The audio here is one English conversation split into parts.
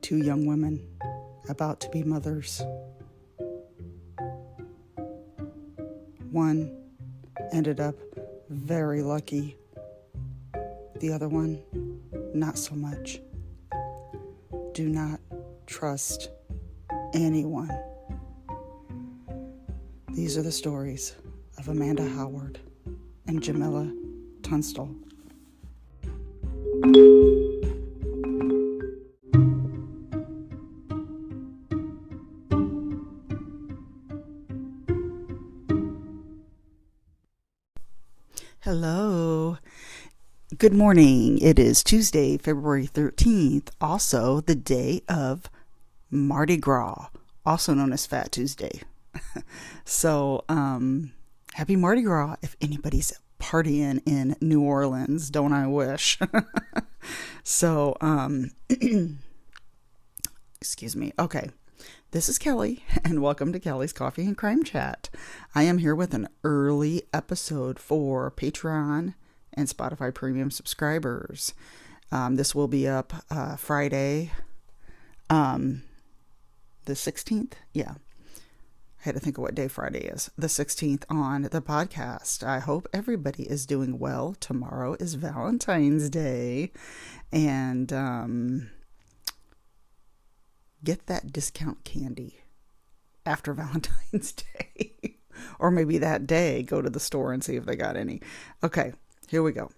two young women about to be mothers. One ended up very lucky. The other one, not so much. Do not trust anyone. These are the stories of Amanda Howard and Jimella Tunstall. Hello. Good morning. It is Tuesday, February 13th, also the day of Mardi Gras, also known as Fat Tuesday. So, happy Mardi Gras if anybody's partying in New Orleans. Don't I wish? So, excuse me. Okay. This is Kelly, and welcome to Kelly's Coffee and Crime Chat. I am here with an early episode for Patreon and Spotify Premium subscribers. This will be up Friday, the 16th. Yeah, I had to think of what day Friday is. The 16th on the podcast. I hope everybody is doing well. Tomorrow is Valentine's Day, and get that discount candy after Valentine's Day. Or maybe that day, go to the store and see if they got any. Okay, here we go.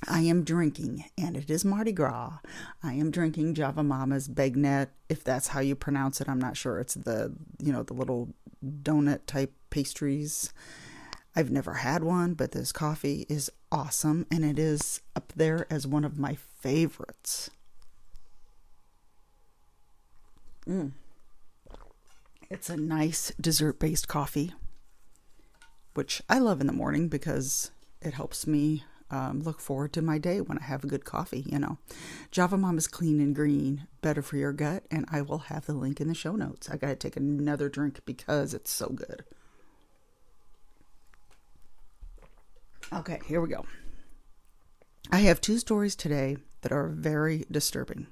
I am drinking, and it is Mardi Gras. I am drinking Java Mama's Bagnet, if that's how you pronounce it. I'm not sure. It's the little donut type pastries. I've never had one, but this coffee is awesome, and it is up there as one of my favorites. It's a nice dessert-based coffee, which I love in the morning because it helps me look forward to my day when I have a good coffee, Java Mom is clean and green, better for your gut, and I will have the link in the show notes. I gotta take another drink because it's so good. Okay, here we go. I have two stories today that are very disturbing.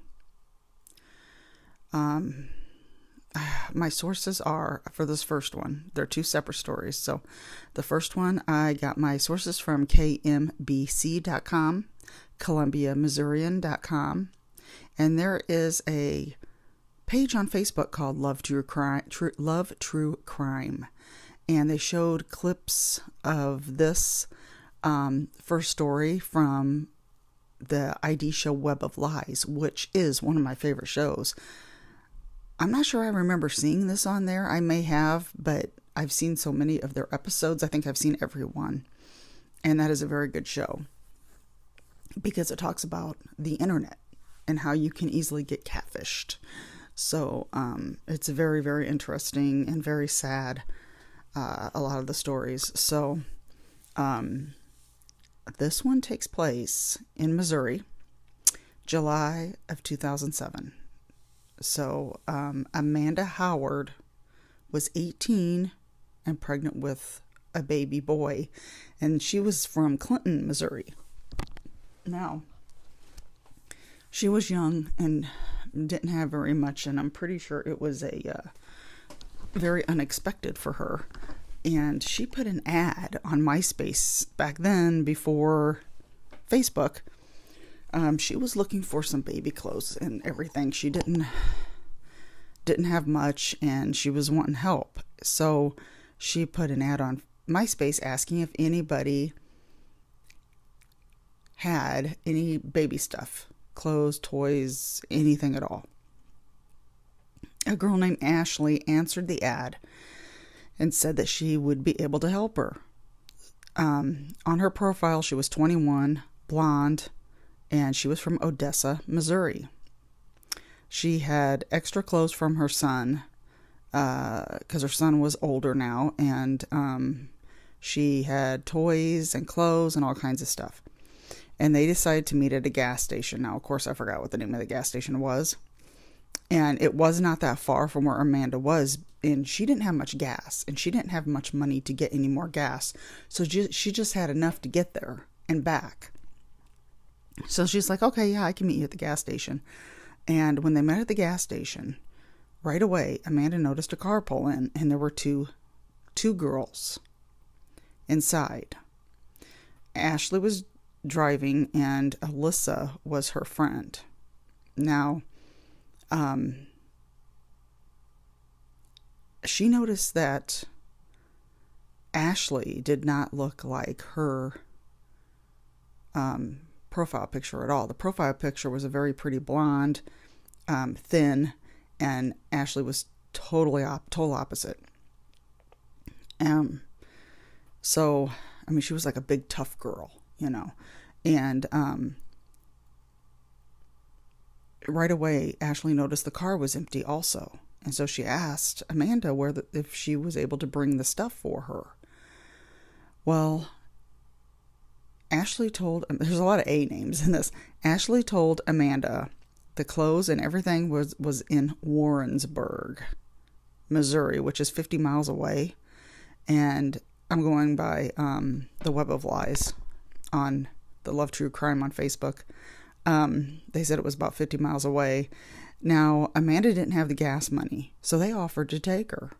My sources are, for this first one, they're two separate stories. So the first one, I got my sources from kmbc.com, columbiamissourian.com, and there is a page on Facebook called Love True Crime, and they showed clips of this first story from the ID show Web of Lies, which is one of my favorite shows. I'm not sure I remember seeing this on there. I may have, but I've seen so many of their episodes. I think I've seen every one. And that is a very good show because it talks about the internet and how you can easily get catfished. So it's very, very interesting and very sad, a lot of the stories. So this one takes place in Missouri, July of 2007. So, Amanda Howard was 18 and pregnant with a baby boy, and she was from Clinton, Missouri. Now, she was young and didn't have very much, and I'm pretty sure it was a very unexpected for her. And she put an ad on MySpace back then before Facebook. She was looking for some baby clothes and everything. She didn't have much, and she was wanting help. So she put an ad on MySpace asking if anybody had any baby stuff, clothes, toys, anything at all. A girl named Ashley answered the ad and said that she would be able to help her. On her profile, she was 21, blonde, and she was from Odessa, Missouri. She had extra clothes from her son, because her son was older now, and she had toys and clothes and all kinds of stuff. And they decided to meet at a gas station. Now, of course, I forgot what the name of the gas station was. And it was not that far from where Amanda was, and she didn't have much gas, and she didn't have much money to get any more gas. So she just had enough to get there and back. So she's like, okay, yeah, I can meet you at the gas station. And when they met at the gas station, right away, Amanda noticed a car pull in, and there were two girls inside. Ashley was driving, and Alyssa was her friend. Now, she noticed that Ashley did not look like her profile picture at all. The profile picture was a very pretty blonde, thin, and Ashley was total opposite. So, I mean, she was like a big tough girl, you know, and right away, Ashley noticed the car was empty also. And so she asked Amanda if she was able to bring the stuff for her. Well, Ashley told, there's a lot of A names in this. Ashley told Amanda the clothes and everything was in Warrensburg, Missouri, which is 50 miles away. And I'm going by the Web of Lies on the Love True Crime on Facebook. They said it was about 50 miles away. Now, Amanda didn't have the gas money, so they offered to take her.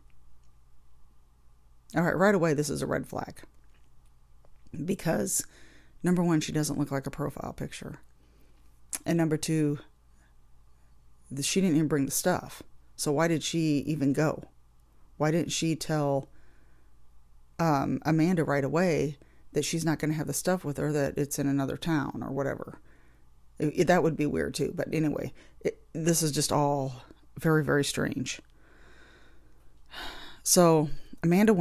All right away, this is a red flag. Because, number one, she doesn't look like a profile picture. And number two, she didn't even bring the stuff. So why did she even go? Why didn't she tell Amanda right away that she's not going to have the stuff with her, that it's in another town or whatever? That would be weird too. But anyway, this is just all very, very strange. So Amanda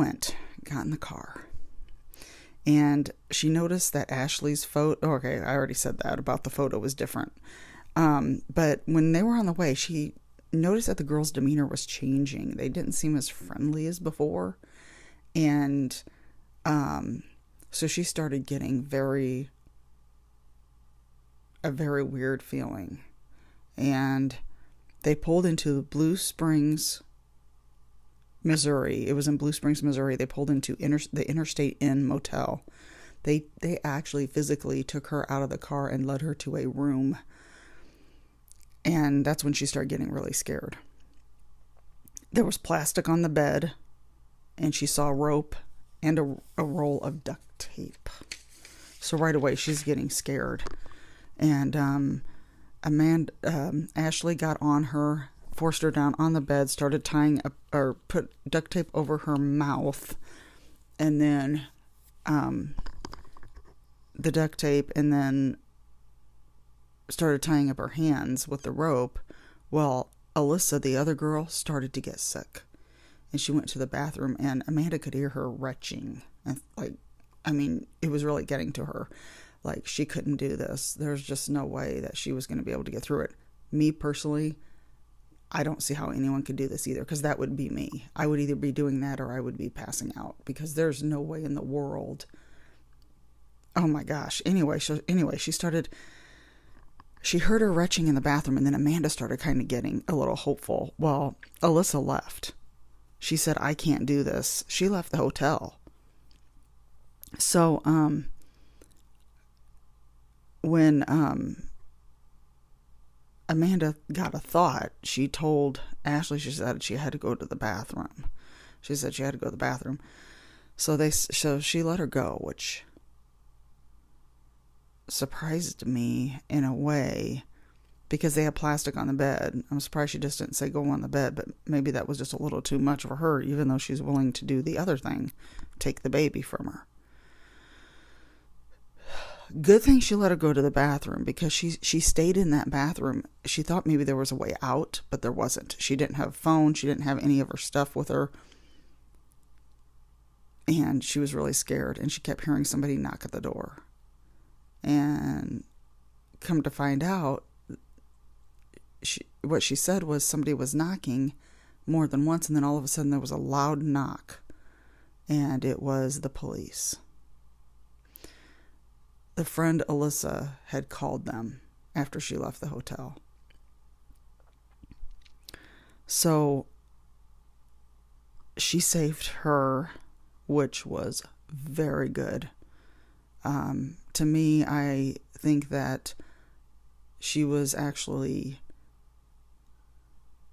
got in the car, and she noticed that Ashley's photo, okay, I already said that about the photo was different. But when they were on the way, she noticed that the girl's demeanor was changing. They didn't seem as friendly as before. And so she started getting a very weird feeling. And they pulled into Blue Springs, Missouri. It was in Blue Springs, Missouri. They pulled into the Interstate Inn Motel. They actually physically took her out of the car and led her to a room. And that's when she started getting really scared. There was plastic on the bed, and she saw rope and a roll of duct tape. So right away, she's getting scared. And Ashley got on her, forced her down on the bed, started tying up, or put duct tape over her mouth, and then the duct tape, and then started tying up her hands with the rope. Well, Alyssa, the other girl, started to get sick, and she went to the bathroom, and Amanda could hear her retching, and it was really getting to her. Like, she couldn't do this. There's just no way that she was going to be able to get through it. Me personally, I don't see how anyone could do this either, because that would be me. I would either be doing that or I would be passing out, because there's no way in the world. Oh my gosh. Anyway, she heard her retching in the bathroom, and then Amanda started kind of getting a little hopeful. Well, Alyssa left. She said, I can't do this. She left the hotel. So, when Amanda got a thought, she told Ashley, she said she had to go to the bathroom. So she let her go, which surprised me in a way, because they had plastic on the bed. I'm surprised she just didn't say go on the bed, but maybe that was just a little too much for her, even though she's willing to do the other thing, take the baby from her. Good thing she let her go to the bathroom, because she stayed in that bathroom. She thought maybe there was a way out, but there wasn't. She didn't have a phone. She didn't have any of her stuff with her. And she was really scared, and she kept hearing somebody knock at the door. And come to find out, what she said was somebody was knocking more than once, and then all of a sudden there was a loud knock, and it was the police. The friend Alyssa had called them after she left the hotel. So she saved her, which was very good. To me, I think that she was actually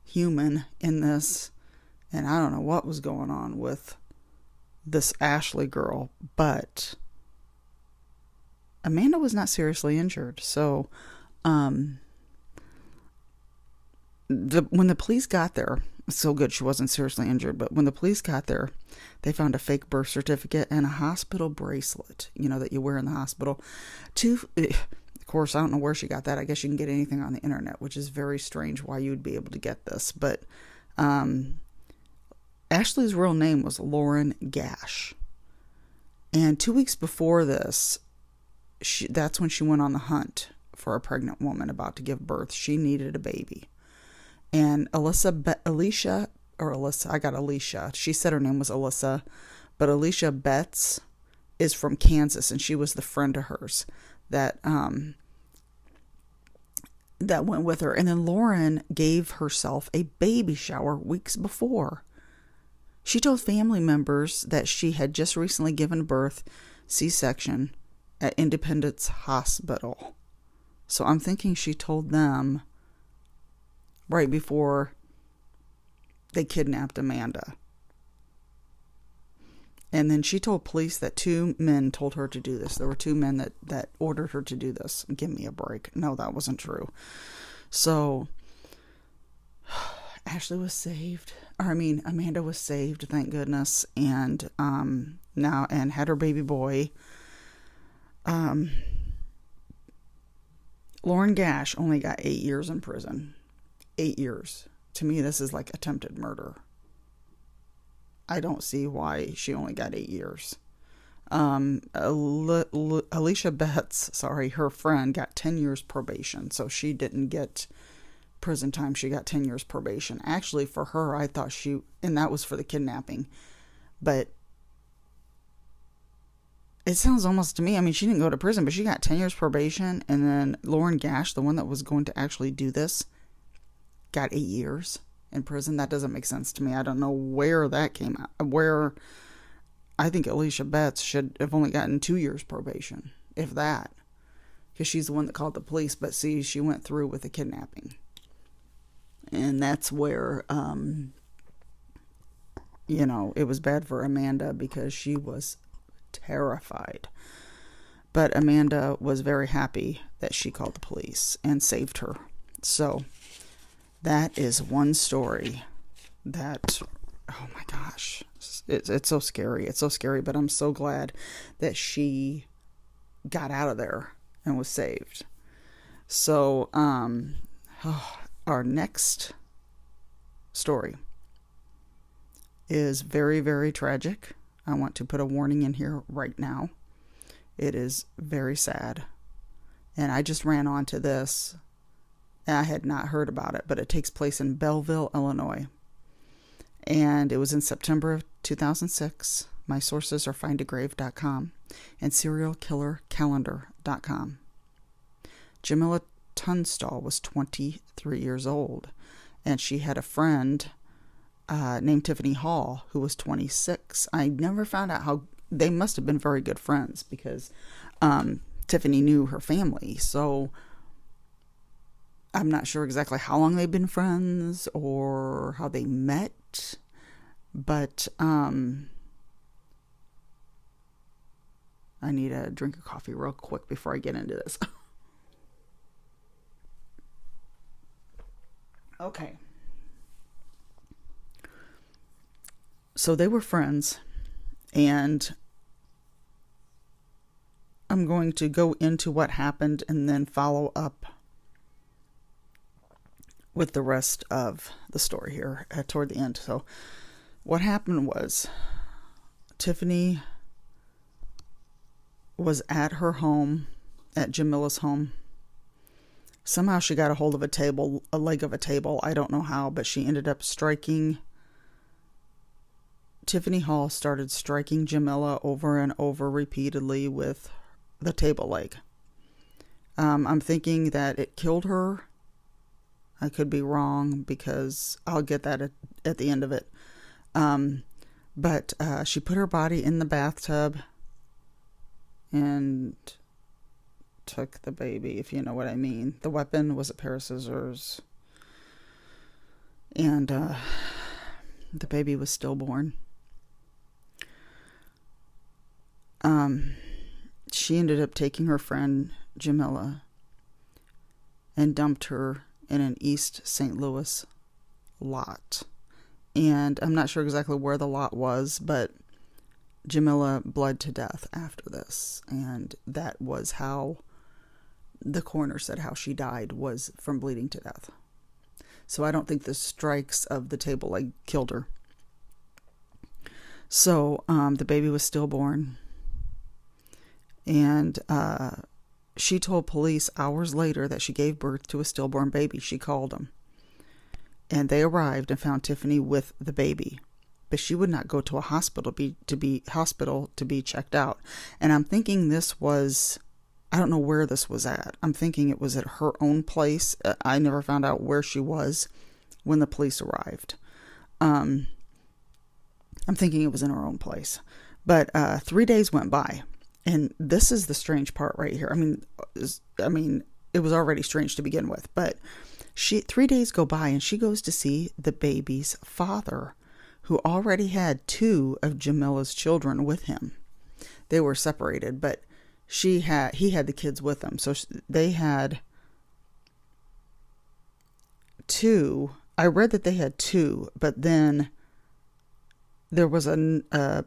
human in this, and I don't know what was going on with this Ashley girl, but Amanda was not seriously injured. So when the police got there, it's so good she wasn't seriously injured, but when the police got there, they found a fake birth certificate and a hospital bracelet, that you wear in the hospital. Of course, I don't know where she got that. I guess you can get anything on the internet, which is very strange why you would be able to get this. But Ashley's real name was Lauren Gash. And 2 weeks before this, that's when she went on the hunt for a pregnant woman about to give birth. She needed a baby. And Alicia, I got Alicia. She said her name was Alyssa, but Alicia Betts is from Kansas, and she was the friend of hers that went with her. And then Lauren gave herself a baby shower weeks before. She told family members that she had just recently given birth, C-section, at Independence Hospital. So I'm thinking she told them right before they kidnapped Amanda. And then she told police that 2 men told her to do this. There were 2 men that ordered her to do this. Give me a break. No, that wasn't true. So Ashley was saved. Amanda was saved, thank goodness. And now had her baby boy. Lauren Gash only got 8 years in prison. 8 years. To me, this is like attempted murder. I don't see why she only got 8 years. Alicia Betts, her friend, got 10 years probation. So she didn't get prison time. She got 10 years probation. Actually, for her, I thought and that was for the kidnapping. But it sounds almost to me, she didn't go to prison, but she got 10 years probation. And then Lauren Gash, the one that was going to actually do this, got 8 years in prison. That doesn't make sense to me. I don't know where that came out. I think Alicia Betts should have only gotten 2 years probation, if that, because she's the one that called the police. But see, she went through with the kidnapping, and that's where it was bad for Amanda because she was terrified. But Amanda was very happy that she called the police and saved her. So that is one story that, oh my gosh, it's so scary. It's so scary, but I'm so glad that she got out of there and was saved. So, our next story is very, very tragic. I want to put a warning in here right now. It is very sad. And I just ran onto this. I had not heard about it, but it takes place in Belleville, Illinois. And it was in September of 2006. My sources are findagrave.com and serialkillercalendar.com. Jimella Tunstall was 23 years old, and she had a friend named Tiffany Hall who was 26. I never found out how they must have been very good friends because Tiffany knew her family. So I'm not sure exactly how long they've been friends or how they met, but I need a drink of coffee real quick before I get into this. Okay. So they were friends, and I'm going to go into what happened and then follow up with the rest of the story here toward the end. So what happened was Tiffany was at her home, at Jimella's home. Somehow she got a hold of a leg of a table. I don't know how, but she ended up striking. Tiffany Hall started striking Jimella over and over repeatedly with the table leg. I'm thinking that it killed her. I could be wrong because I'll get that at the end of it. But she put her body in the bathtub and took the baby, if you know what I mean. The weapon was a pair of scissors. And the baby was stillborn. She ended up taking her friend Jimella and dumped her in an East St. Louis lot. And I'm not sure exactly where the lot was, but Jimella bled to death after this. And that was how the coroner said how she died, was from bleeding to death. So I don't think the strikes of the table leg killed her. So the baby was stillborn. And she told police hours later that she gave birth to a stillborn baby. She called them. And they arrived and found Tiffany with the baby. But she would not go to a hospital to be checked out. And I'm thinking this was, I don't know where this was at. I'm thinking it was at her own place. I never found out where she was when the police arrived. I'm thinking it was in her own place. But 3 days went by. And this is the strange part right here. I mean, it was already strange to begin with. But 3 days go by and she goes to see the baby's father, who already had 2 of Jimella's children with him. They were separated, but he had the kids with them. So they had 2. I read that they had 2, but then there was a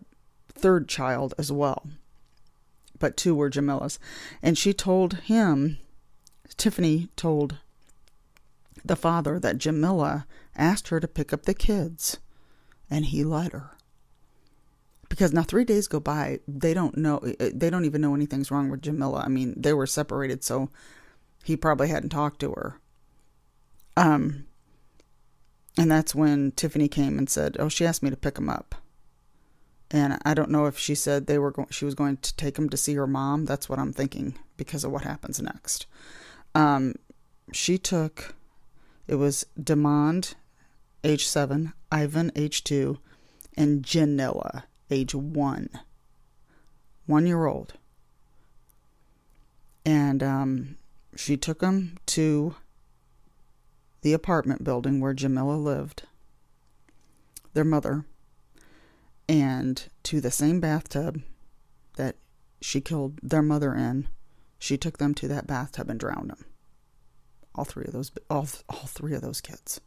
third child as well. But 2 were Jimella's. And she told him, Tiffany told the father that Jimella asked her to pick up the kids. And he let her. Because now 3 days go by, they don't even know anything's wrong with Jimella. I mean, they were separated, so he probably hadn't talked to her. And that's when Tiffany came and said, oh, she asked me to pick him up. And I don't know if she said she was going to take him to see her mom. That's what I'm thinking because of what happens next. It was Demond, age 7, Ivan, age 2, and Jimella, age 1. 1-year-old. And she took him to the apartment building where Jimella lived, their mother, and to the same bathtub that she killed their mother in. She took them to that bathtub and drowned them. All three of those kids.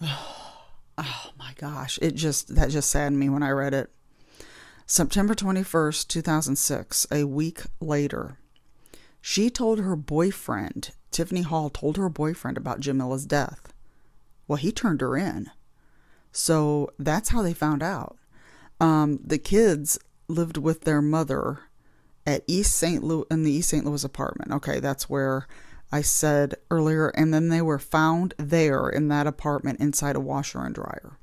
Oh my gosh. That just saddened me when I read it. September 21st, 2006, a week later, she told her boyfriend, Tiffany Hall told her boyfriend about Jimella's death. Well, he turned her in. So that's how they found out. The kids lived with their mother at in the East St. Louis apartment. Okay, that's where I said earlier. And then they were found there in that apartment inside a washer and dryer.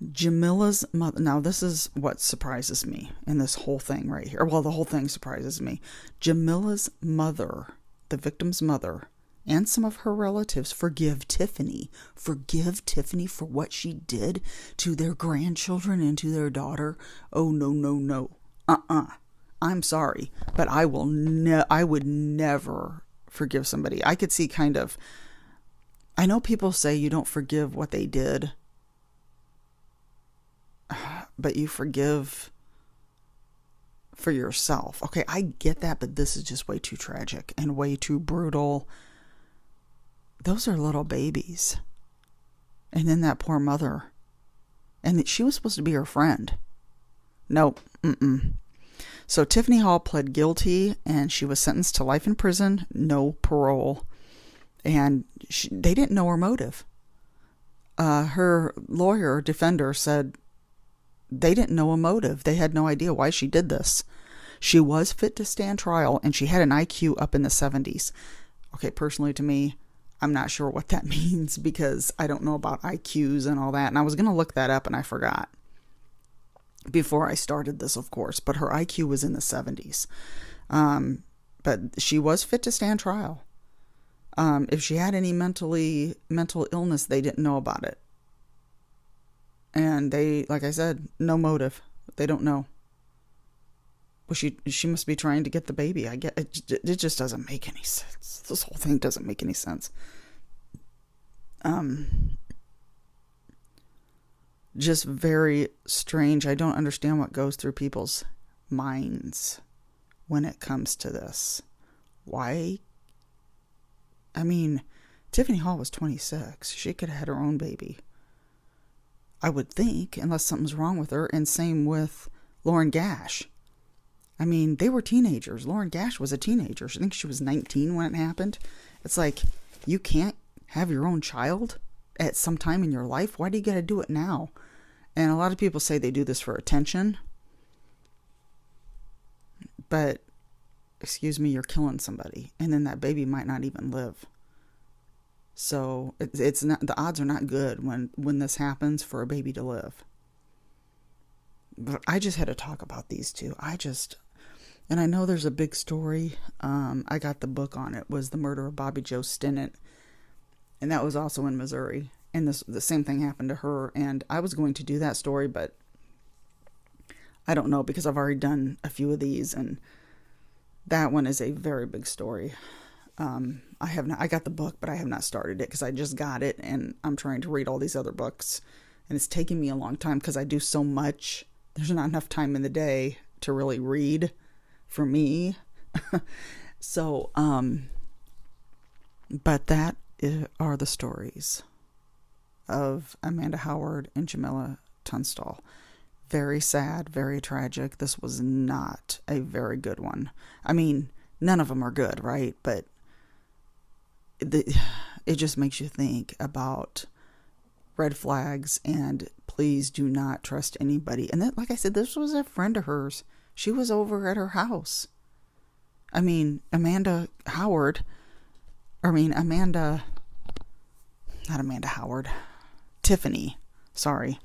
Jimella's mother. Now, this is what surprises me in this whole thing right here. Well, the whole thing surprises me. Jimella's mother, the victim's mother, and some of her relatives forgive Tiffany for what she did to their grandchildren and to their daughter. Oh, no. I'm sorry, but I would never forgive somebody. I could see I know people say you don't forgive what they did, but you forgive for yourself. Okay, I get that, but this is just way too tragic and way too brutal. Those are little babies. And then that poor mother. And she was supposed to be her friend. Nope. So Tiffany Hall pled guilty and she was sentenced to life in prison, no parole. And they didn't know her motive. Her defender said they didn't know a motive. They had no idea why she did this. She was fit to stand trial and she had an IQ up in the 70s. Okay, personally to me, I'm not sure what that means because I don't know about IQs and all that. And I was going to look that up and I forgot before I started this, of course. But her IQ was in the 70s. But she was fit to stand trial. If she had any mental illness, they didn't know about it. And they, like I said, no motive. They don't know. Well, she must be trying to get the baby. I get it just doesn't make any sense. This whole thing doesn't make any sense. just very strange. I don't understand what goes through people's minds when it comes to this. Why? I mean, Tiffany Hall was 26. She could have had her own baby, I would think, unless something's wrong with her. And same with Lauren Gash. I mean, they were teenagers. Lauren Gash was a teenager. I think she was 19 when it happened. It's like, you can't have your own child at some time in your life. Why do you got to do it now? And a lot of people say they do this for attention. But, excuse me, you're killing somebody. And then that baby might not even live. So it's not, the odds are not good when this happens for a baby to live. But I just had to talk about these two. And I know there's a big story. I got the book on it. Was the murder of Bobby Joe Stinnett. And that was also in Missouri. And the same thing happened to her. And I was going to do that story, but I don't know, because I've already done a few of these, and that one is a very big story. I got the book, but I have not started it because I just got it, and I'm trying to read all these other books, and it's taking me a long time because I do so much. There's not enough time in the day to really read for me. So, but that are the stories of Amanda Howard and Jimella Tunstall. Very sad, very tragic. This was not a very good one. I mean, none of them are good, right? But it just makes you think about red flags, and please do not trust anybody. And then, like I said, this was a friend of hers. She was over at her house. I mean, Tiffany, sorry.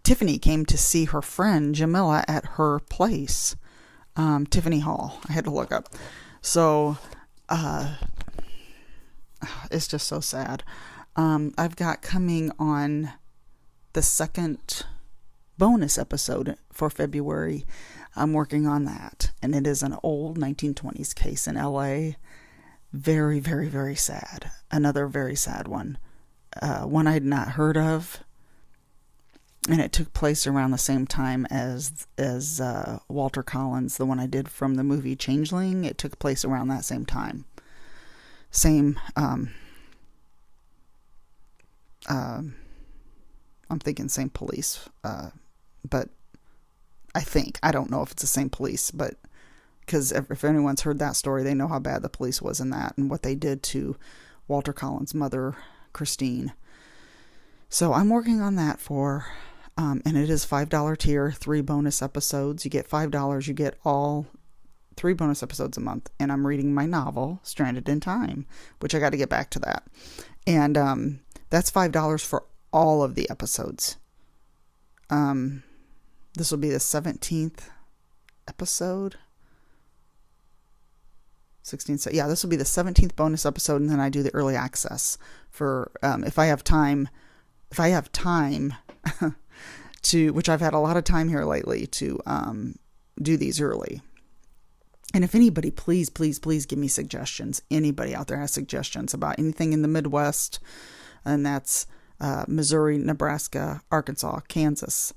Tiffany came to see her friend Jimella at her place. Tiffany Hall. I had to look up. So, it's just so sad. I've got coming on the second bonus episode for February. I'm working on that. And it is an old 1920s case in LA. Very, very, very sad. Another very sad one. One I had not heard of. And it took place around the same time as Walter Collins, the one I did from the movie Changeling. It took place around that same time. Same, I'm thinking same police, but I don't know if it's the same police, but because if anyone's heard that story, they know how bad the police was in that and what they did to Walter Collins' mother, Christine. So I'm working on that and it is $5 tier, 3 bonus episodes. You get $5, you get all 3 bonus episodes a month. And I'm reading my novel, Stranded in Time, which I got to get back to that. And that's $5 for all of the episodes. This will be the 17th episode. 16th. So yeah, this will be the 17th bonus episode, and then I do the early access for if I have time to, which I've had a lot of time here lately to do these early. And if anybody, please give me suggestions. Anybody out there has suggestions about anything in the Midwest, and that's Missouri, Nebraska, Arkansas, Kansas,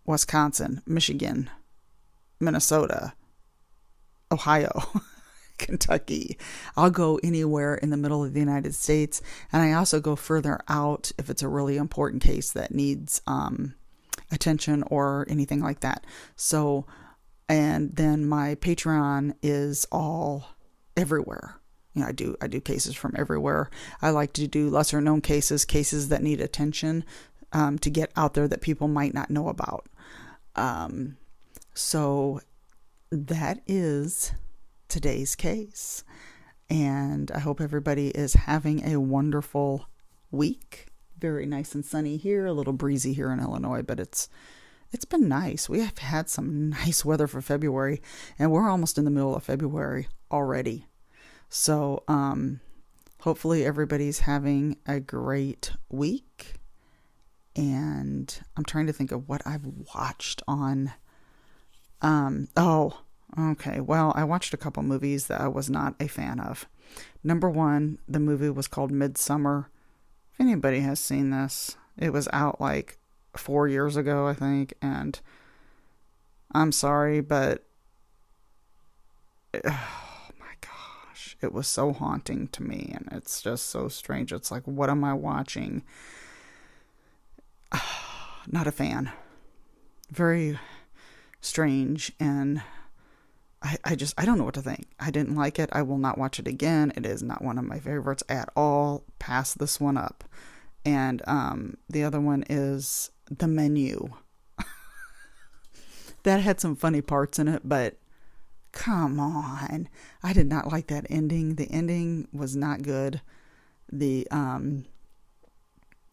Wisconsin, Michigan, Minnesota, Ohio, Kentucky. I'll go anywhere in the middle of the United States. And I also go further out if it's a really important case that needs attention or anything like that. So, and then my Patreon is all everywhere. You know, I do cases from everywhere. I like to do lesser known cases that need attention to get out there that people might not know about. So that is today's case. And I hope everybody is having a wonderful week. Very nice and sunny here, a little breezy here in Illinois, but it's been nice. We have had some nice weather for February, and we're almost in the middle of February already. So, hopefully everybody's having a great week. And I'm trying to think of what I've watched on, Okay, well, I watched a couple movies that I was not a fan of. Number one, the movie was called Midsummer. If anybody has seen this, it was out like 4 years ago, I think, and I'm sorry, but oh my gosh, it was so haunting to me, and it's just so strange. It's like, what am I watching? Not a fan. Very strange, and I don't know what to think. I didn't like it. I will not watch it again. It is not one of my favorites at all. Pass this one up. And the other one is The Menu. That had some funny parts in it, but come on. I did not like that ending. The ending was not good. The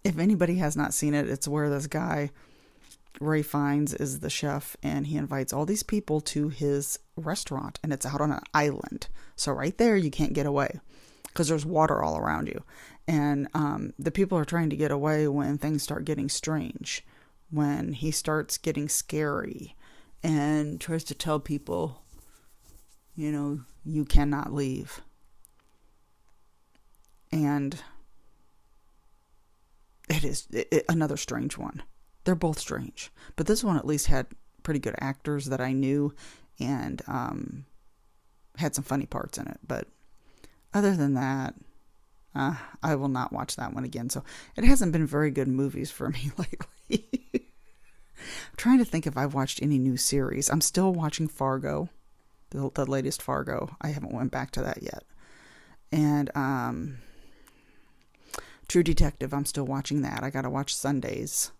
if anybody has not seen it, it's where this guy Ray Fiennes is the chef, and he invites all these people to his restaurant, and it's out on an island. So right there, you can't get away because there's water all around you. And the people are trying to get away when things start getting strange, when he starts getting scary and tries to tell people, you cannot leave. And it is another strange one. They're both strange, but this one at least had pretty good actors that I knew, and had some funny parts in it. But other than that, I will not watch that one again. So it hasn't been very good movies for me lately. I'm trying to think if I've watched any new series. I'm still watching Fargo, the latest Fargo. I haven't went back to that yet. And True Detective, I'm still watching that. I got to watch Sunday's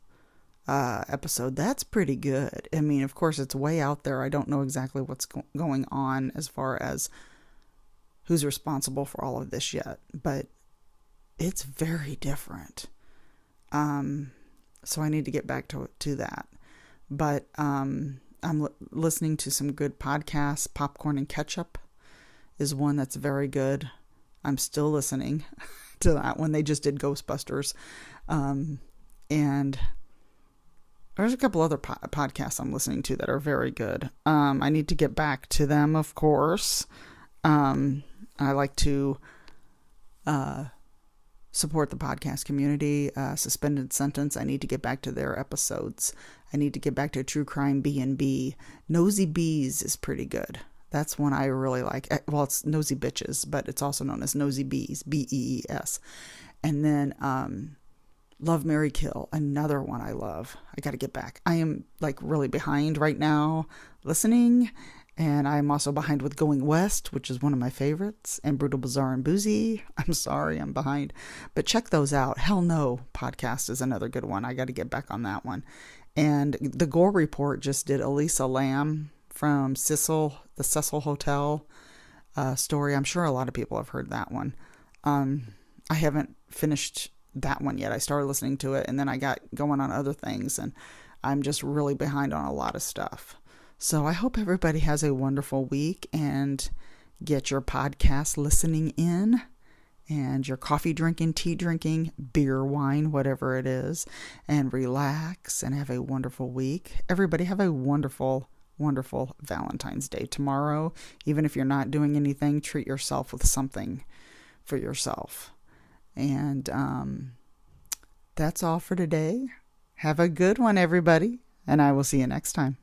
episode. That's pretty good. I mean, of course, it's way out there. I don't know exactly what's going on as far as who's responsible for all of this yet, but it's very different. So I need to get back to that. But I'm listening to some good podcasts. Popcorn and Ketchup is one that's very good. I'm still listening to that one. They just did Ghostbusters. And there's a couple other podcasts I'm listening to that are very good. I need to get back to them, of course. I like to support the podcast community. Suspended Sentence, I need to get back to their episodes. I need to get back to True Crime B&B. Nosy Bees is pretty good. That's one I really like. Well, it's Nosy Bitches, but it's also known as Nosy Bees, Bees. And then Love, Marry, Kill, another one I love. I got to get back. I am like really behind right now listening, and I'm also behind with Going West, which is one of my favorites, and Brutal, Bizarre, and Boozy. I'm sorry, I'm behind. But check those out. Hell No podcast is another good one. I got to get back on that one. And the Gore Report just did Elisa Lamb from the Cecil Hotel story. I'm sure a lot of people have heard that one. I haven't finished that one yet. I started listening to it, and then I got going on other things, and I'm just really behind on a lot of stuff. So I hope everybody has a wonderful week, and get your podcast listening in, and your coffee drinking, tea drinking, beer, wine, whatever it is, and relax and have a wonderful week. Everybody have a wonderful Valentine's Day tomorrow. Even if you're not doing anything, treat yourself with something for yourself. And that's all for today. Have a good one, everybody, and I will see you next time.